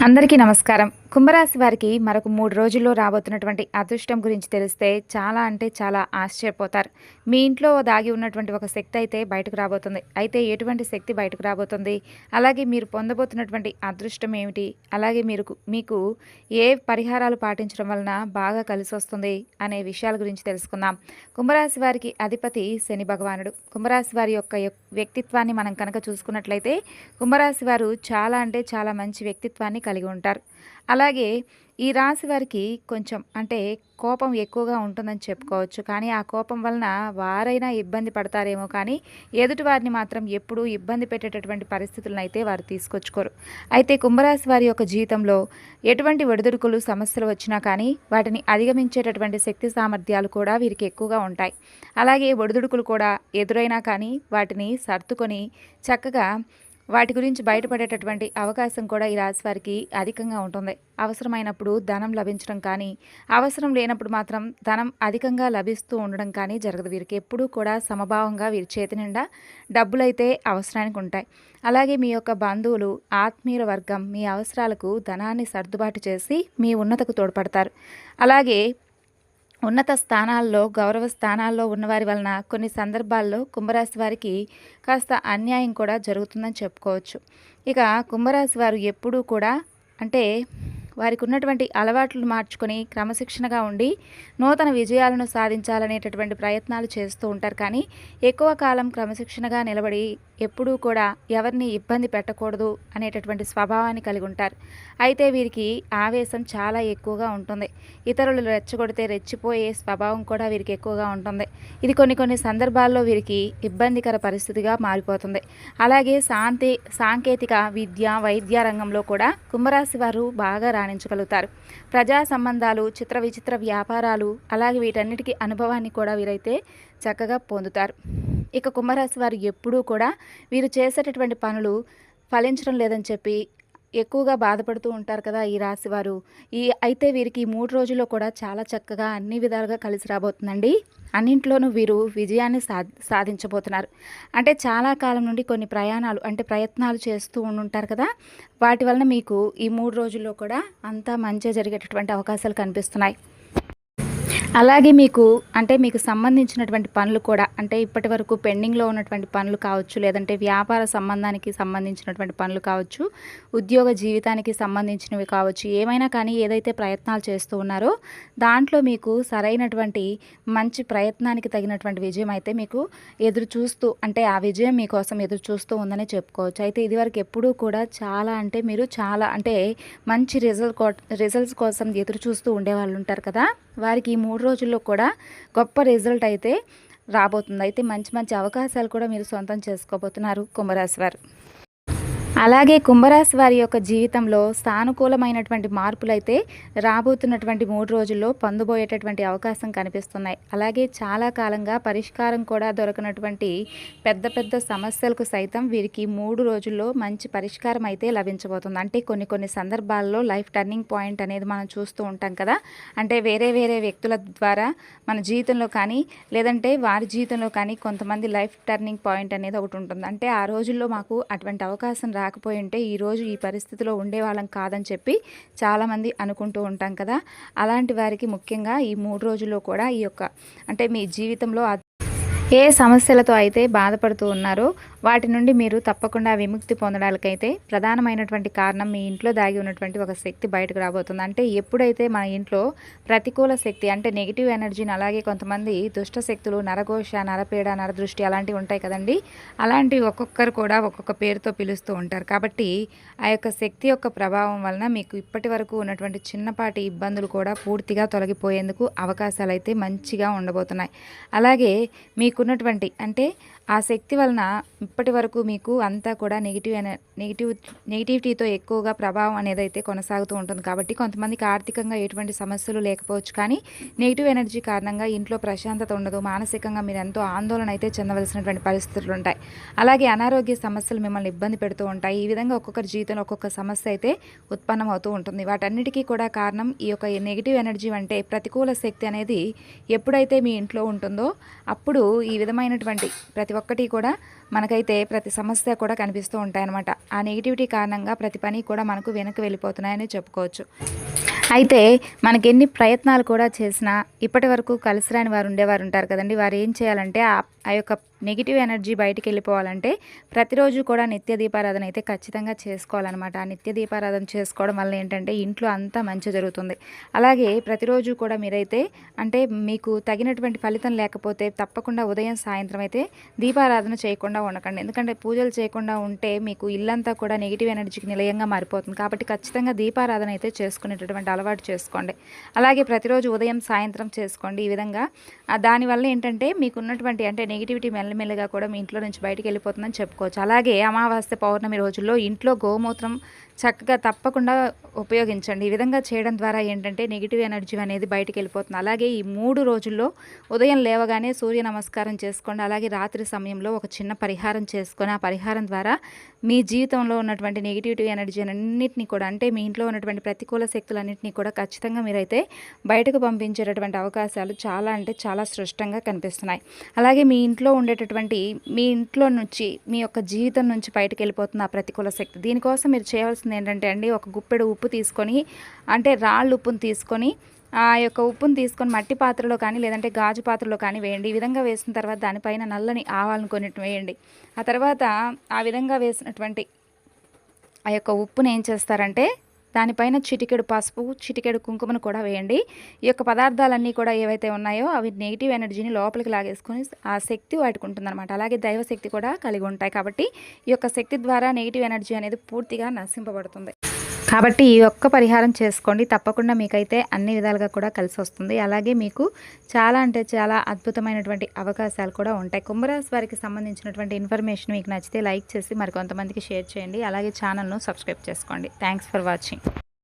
అందరికీ నమస్కారం. కుంభరాశి వారికి మరొక 3 రోజుల్లో రాబోతున్నటువంటి అదృష్టం గురించి తెలిస్తే చాలా అంటే చాలా ఆశ్చర్యపోతారు. మీ ఇంట్లో దాగి ఉన్నటువంటి ఒక శక్తి అయితే బయటకు రాబోతుంది. అయితే ఎటువంటి శక్తి బయటకు రాబోతుంది? అలాగే మీరు పొందబోతున్నటువంటి అదృష్టం ఏమిటి? అలాగే మీకు ఏ పరిహారాలు పాటించడం వలన బాగా కలిసొస్తుంది అనే విషయాల గురించి తెలుసుకుందాం. కుంభరాశి వారికి అధిపతి శని భగవానుడు. కుంభరాశి వారి యొక్క వ్యక్తిత్వాన్ని మనం కనుక చూసుకున్నట్లయితే కుంభరాశి వారు చాలా అంటే చాలా మంచి వ్యక్తిత్వాన్ని కలిగి ఉంటారు. అలాగే ఈ రాశి వారికి కొంచెం అంటే కోపం ఎక్కువగా ఉంటుందని చెప్పుకోవచ్చు. కానీ ఆ కోపం వలన వారైనా ఇబ్బంది పడతారేమో కానీ ఎదుటి వారిని మాత్రం ఎప్పుడూ ఇబ్బంది పెట్టేటటువంటి పరిస్థితులను అయితే వారు తీసుకొచ్చుకోరు. అయితే కుంభరాశి వారి యొక్క జీవితంలో ఎటువంటి ఒడిదుడుకులు సమస్యలు వచ్చినా కానీ వాటిని అధిగమించేటటువంటి శక్తి సామర్థ్యాలు కూడా వీరికి ఎక్కువగా ఉంటాయి. అలాగే ఒడిదుడుకులు కూడా ఎదురైనా కానీ వాటిని సర్దుకొని చక్కగా వాటి గురించి బయటపడేటటువంటి అవకాశం కూడా ఈ రాశి వారికి అధికంగా ఉంటుంది. అవసరమైనప్పుడు ధనం లభించడం కానీ, అవసరం లేనప్పుడు మాత్రం ధనం అధికంగా లభిస్తూ ఉండడం కానీ జరగదు. వీరికి ఎప్పుడూ కూడా సమభావంగా వీరి చేతి నిండా డబ్బులైతే అవసరానికి ఉంటాయి. అలాగే మీ యొక్క బంధువులు, ఆత్మీయుల వర్గం మీ అవసరాలకు ధనాన్ని సర్దుబాటు చేసి మీ ఉన్నతకు తోడ్పడతారు. అలాగే ఉన్నత స్థానాల్లో, గౌరవ స్థానాల్లో ఉన్నవారి వలన కొన్ని సందర్భాల్లో కుంభరాశి వారికి కాస్త అన్యాయం కూడా జరుగుతుందని చెప్పుకోవచ్చు. ఇక కుంభరాశి వారు ఎప్పుడూ కూడా అంటే వారికి ఉన్నటువంటి అలవాట్లు మార్చుకొని క్రమశిక్షణగా ఉండి నూతన విజయాలను సాధించాలనేటటువంటి ప్రయత్నాలు చేస్తూ ఉంటారు. కానీ ఎక్కువ కాలం క్రమశిక్షణగా నిలబడి ఎప్పుడూ కూడా ఎవరిని ఇబ్బంది పెట్టకూడదు అనేటటువంటి స్వభావాన్ని కలిగి ఉంటారు. అయితే వీరికి ఆవేశం చాలా ఎక్కువగా ఉంటుంది. ఇతరులు రెచ్చగొడితే రెచ్చిపోయే స్వభావం కూడా వీరికి ఎక్కువగా ఉంటుంది. ఇది కొన్ని సందర్భాల్లో వీరికి ఇబ్బందికర పరిస్థితిగా మారిపోతుంది. అలాగే సాంకేతిక విద్య, వైద్య రంగంలో కూడా కుంభరాశి వారు బాగా రాణించగలుగుతారు. ప్రజా సంబంధాలు, చిత్ర విచిత్ర వ్యాపారాలు, అలాగే వీటన్నిటికీ అనుభవాన్ని కూడా వీరైతే చక్కగా పొందుతారు. ఇక కుంభరాశి వారు ఎప్పుడూ కూడా వీరు చేసేటటువంటి పనులు ఫలించడం లేదని చెప్పి ఎక్కువగా బాధపడుతూ ఉంటారు కదా ఈ రాశివారు. అయితే వీరికి 3 రోజుల్లో కూడా చాలా చక్కగా అన్ని విధాలుగా కలిసి రాబోతుందండి. అన్నింట్లోనూ వీరు విజయాన్ని సాధించబోతున్నారు. అంటే చాలా కాలం నుండి కొన్ని ప్రయత్నాలు చేస్తూ ఉంటారు కదా, వాటి వలన మీకు ఈ 3 రోజుల్లో కూడా అంతా మంచి జరిగేటటువంటి అవకాశాలు కనిపిస్తున్నాయి. అలాగే మీకు సంబంధించినటువంటి పనులు కూడా అంటే ఇప్పటి వరకు పెండింగ్లో ఉన్నటువంటి పనులు కావచ్చు, లేదంటే వ్యాపార సంబంధానికి సంబంధించినటువంటి పనులు కావచ్చు, ఉద్యోగ జీవితానికి సంబంధించినవి కావచ్చు, ఏమైనా కానీ ఏదైతే ప్రయత్నాలు చేస్తూ ఉన్నారో దాంట్లో మీకు సరైనటువంటి మంచి ప్రయత్నానికి తగినటువంటి విజయం అయితే మీకు ఎదురు చూస్తూ అంటే ఆ విజయం మీకోసం ఎదురు చూస్తూ ఉందని చెప్పుకోవచ్చు. అయితే ఇదివరకు ఎప్పుడూ కూడా మీరు చాలా మంచి రిజల్ట్స్ కోసం ఎదురు చూస్తూ ఉండేవాళ్ళు ఉంటారు కదా, వారికి ఈ 3 రోజుల్లో కూడా గొప్ప రిజల్ట్ అయితే రాబోతుంది. అయితే మంచి మంచి అవకాశాలు కూడా మీరు సొంతం చేసుకోబోతున్నారు కుంభరాశి వారు. అలాగే కుంభరాశి వారి యొక్క జీవితంలో సానుకూలమైనటువంటి మార్పులు అయితే రాబోతున్నటువంటి 3 రోజుల్లో పొందబోయేటటువంటి అవకాశం కనిపిస్తున్నాయి. అలాగే చాలా కాలంగా పరిష్కారం కూడా దొరకనటువంటి పెద్ద పెద్ద సమస్యలకు సైతం వీరికి 3 రోజుల్లో మంచి పరిష్కారం అయితే లభించబోతుంది. అంటే కొన్ని సందర్భాల్లో లైఫ్ టర్నింగ్ పాయింట్ అనేది మనం చూస్తూ ఉంటాం కదా, అంటే వేరే వ్యక్తుల ద్వారా మన జీవితంలో కానీ లేదంటే వారి జీవితంలో కానీ కొంతమంది లైఫ్ టర్నింగ్ పాయింట్ అనేది ఒకటి ఉంటుంది. అంటే ఆ రోజుల్లో మాకు అటువంటి అవకాశం రాకపోయి ఉంటే ఈరోజు ఈ పరిస్థితిలో ఉండేవాళ్ళం కాదని చెప్పి చాలామంది అనుకుంటూ ఉంటాం కదా, అలాంటి వారికి ముఖ్యంగా ఈ 3 రోజుల్లో కూడా ఈ యొక్క మీ జీవితంలో ఏ సమస్యలతో అయితే బాధపడుతూ ఉన్నారో వాటి నుండి మీరు తప్పకుండా విముక్తి పొందడానికైతే ప్రధానమైనటువంటి కారణం మీ ఇంట్లో దాగి ఉన్నటువంటి ఒక శక్తి బయటకు రాబోతుంది. అంటే ఎప్పుడైతే మన ఇంట్లో ప్రతికూల శక్తి అంటే నెగిటివ్ ఎనర్జీని, అలాగే కొంతమంది దుష్ట శక్తులు, నరఘోష, నరపీడ, నరదృష్టి అలాంటివి ఉంటాయి కదండి, అలాంటివి ఒక్కొక్కరు కూడా ఒక్కొక్క పేరుతో పిలుస్తూ ఉంటారు. కాబట్టి ఆ యొక్క శక్తి యొక్క ప్రభావం వలన మీకు ఇప్పటి వరకు ఉన్నటువంటి చిన్నపాటి ఇబ్బందులు కూడా పూర్తిగా తొలగిపోయేందుకు అవకాశాలు అయితే మంచిగా ఉండబోతున్నాయి. అలాగే మీకున్నటువంటి ఆ శక్తి వలన ఇప్పటి వరకు మీకు అంతా కూడా నెగిటివిటీతో ఎక్కువగా ప్రభావం అనేది అయితే కొనసాగుతూ ఉంటుంది. కాబట్టి కొంతమందికి ఆర్థికంగా ఎటువంటి సమస్యలు లేకపోవచ్చు, కానీ నెగిటివ్ ఎనర్జీ కారణంగా ఇంట్లో ప్రశాంతత ఉండదు, మానసికంగా మీరు ఎంతో ఆందోళన అయితే చెందవలసినటువంటి పరిస్థితులు ఉంటాయి. అలాగే అనారోగ్య సమస్యలు మిమ్మల్ని ఇబ్బంది పెడుతూ ఉంటాయి. ఈ విధంగా ఒక్కొక్కరి జీవితంలో ఒక్కొక్క సమస్య అయితే ఉత్పన్నమవుతూ ఉంటుంది. వాటన్నిటికీ కూడా కారణం ఈ యొక్క నెగిటివ్ ఎనర్జీ అంటే ప్రతికూల శక్తి అనేది ఎప్పుడైతే మీ ఇంట్లో ఉంటుందో అప్పుడు ఈ విధమైనటువంటి ఒక్కటి కూడా మనకైతే ప్రతి సమస్య కూడా కనిపిస్తూ ఉంటాయన్నమాట. ఆ నెగిటివిటీ కారణంగా ప్రతి పని కూడా మనకు వెనక్కి వెళ్ళిపోతున్నాయని చెప్పుకోవచ్చు. అయితే మనకెన్ని ప్రయత్నాలు కూడా చేసినా ఇప్పటి వరకు కలిసి రాని వారు ఉండేవారు ఉంటారు కదండి. వారు ఏం చేయాలంటే ఆ యొక్క నెగిటివ్ ఎనర్జీ బయటికి వెళ్ళిపోవాలంటే ప్రతిరోజు కూడా నిత్య దీపారాధన అయితే ఖచ్చితంగా చేసుకోవాలన్నమాట. ఆ నిత్య దీపారాధన చేసుకోవడం వల్ల ఏంటంటే ఇంట్లో అంతా మంచి జరుగుతుంది. అలాగే ప్రతిరోజు కూడా మీరైతే అంటే మీకు తగినటువంటి ఫలితం లేకపోతే తప్పకుండా ఉదయం సాయంత్రం అయితే దీపారాధన చేయకుండా ఉండకండి. ఎందుకంటే పూజలు చేయకుండా ఉంటే మీకు ఇల్లంతా కూడా నెగిటివ్ ఎనర్జీకి నిలయంగా మారిపోతుంది. కాబట్టి ఖచ్చితంగా దీపారాధన అయితే చేసుకునేటటువంటి అలవాటు చేసుకోండి. అలాగే ప్రతిరోజు ఉదయం సాయంత్రం చేసుకోండి. ఈ విధంగా దానివల్ల ఏంటంటే మీకున్నటువంటి అంటే నెగిటివిటీ మెల్లమెల్లగా కూడా మీ ఇంట్లో నుంచి బయటికి వెళ్ళిపోతుందని చెప్పుకోవచ్చు. అలాగే అమావాస్య పౌర్ణమి రోజుల్లో ఇంట్లో గోమూత్రం చక్కగా తప్పకుండా ఉపయోగించండి. ఈ విధంగా చేయడం ద్వారా ఏంటంటే నెగిటివ్ ఎనర్జీ అనేది బయటికి వెళ్ళిపోతుంది. అలాగే ఈ 3 రోజుల్లో ఉదయం లేవగానే సూర్య నమస్కారం చేసుకోండి. అలాగే రాత్రి సమయంలో ఒక చిన్న పరిహారం చేసుకొని ఆ పరిహారం ద్వారా మీ జీవితంలో ఉన్నటువంటి నెగిటివిటీ ఎనర్జీ అన్నింటినీ కూడా అంటే మీ ఇంట్లో ఉన్నటువంటి ప్రతికూల శక్తులన్నింటినీ కూడా ఖచ్చితంగా మీరైతే బయటకు పంపించేటటువంటి అవకాశాలు చాలా అంటే చాలా స్పష్టంగా కనిపిస్తున్నాయి. అలాగే మీ ఇంట్లో ఉండేటటువంటి మీ ఇంట్లో నుంచి మీ యొక్క జీవితం నుంచి బయటకు వెళ్ళిపోతుంది ఆ ప్రతికూల శక్తి. దీనికోసం మీరు చేయవలసింది ఏంటంటే అండి, ఒక గుప్పెడు ఉప్పు తీసుకొని అంటే రాళ్ళు ఉప్పును తీసుకొని ఆ యొక్క ఉప్పును తీసుకొని మట్టి పాత్రలో కానీ లేదంటే గాజు పాత్రలో కానీ వేయండి. ఈ విధంగా వేసిన తర్వాత దానిపైన నల్లని ఆవాలను కొన్నిటిని వేయండి. ఆ తర్వాత ఆ విధంగా వేసినటువంటి ఆ యొక్క ఉప్పును ఏం చేస్తారంటే దానిపైన చిటికెడు పసుపు, చిటికెడు కుంకుమను కూడా వేయండి. ఈ యొక్క పదార్థాలన్నీ కూడా ఏవైతే ఉన్నాయో అవి నెగిటివ్ ఎనర్జీని లోపలికి లాగేసుకొని ఆ శక్తి వాటికి ఉంటుందన్నమాట. అలాగే దైవశక్తి కూడా కలిగి ఉంటాయి. కాబట్టి ఈ యొక్క శక్తి ద్వారా నెగిటివ్ ఎనర్జీ అనేది పూర్తిగా నశింపబడుతుంది. కాబట్టి ఈ ఒక్క పరిహారం చేసుకోండి. తప్పకుండా మీకైతే అన్ని విధాలుగా కూడా కలిసి వస్తుంది. అలాగే మీకు చాలా అంటే చాలా అద్భుతమైనటువంటి అవకాశాలు కూడా ఉంటాయి. కుంభరాశి వారికి సంబంధించినటువంటి ఇన్ఫర్మేషన్ మీకు నచ్చితే లైక్ చేసి మరికొంతమందికి షేర్ చేయండి. అలాగే ఛానల్ను సబ్స్క్రైబ్ చేసుకోండి. Thanks for watching.